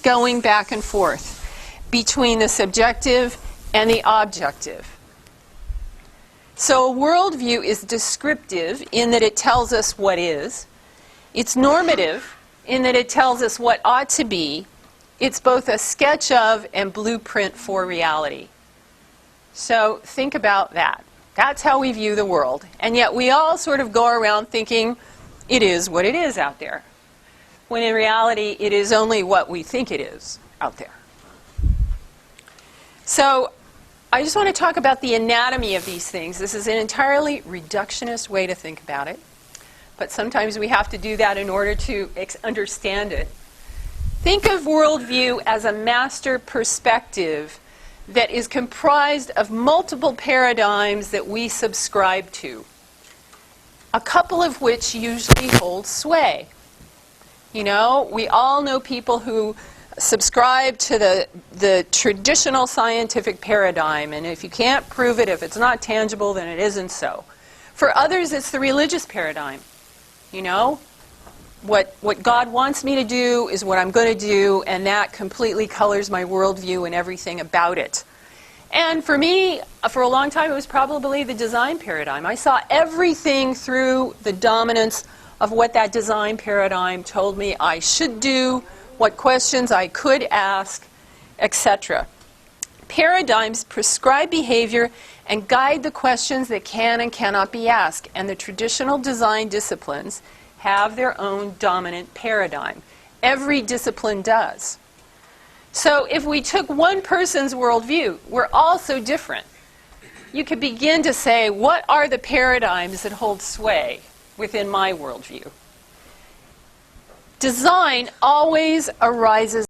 going back and forth between the subjective and the objective. So a worldview is descriptive in that it tells us what is. It's normative in that it tells us what ought to be. It's both a sketch of and blueprint for reality. So think about that. That's how we view the world. And yet we all sort of go around thinking it is what it is out there, when in reality it is only what we think it is out there. So I just want to talk about the anatomy of these things. This is an entirely reductionist way to think about it, but sometimes we have to do that in order to understand it. Think of worldview as a master perspective that is comprised of multiple paradigms that we subscribe to, a couple of which usually hold sway. You know, we all know people who subscribe to the traditional scientific paradigm, and if you can't prove it, if it's not tangible, then it isn't so. For others, it's the religious paradigm. You know, what God wants me to do is what I'm going to do, and that completely colors my worldview and everything about it. And for me, for a long time, it was probably the design paradigm. I saw everything through the dominance of what that design paradigm told me I should do, what questions I could ask, etc. Paradigms prescribe behavior and guide the questions that can and cannot be asked. And the traditional design disciplines have their own dominant paradigm. Every discipline does. So if we took one person's worldview, we're all so different. You could begin to say, what are the paradigms that hold sway within my worldview? Design always arises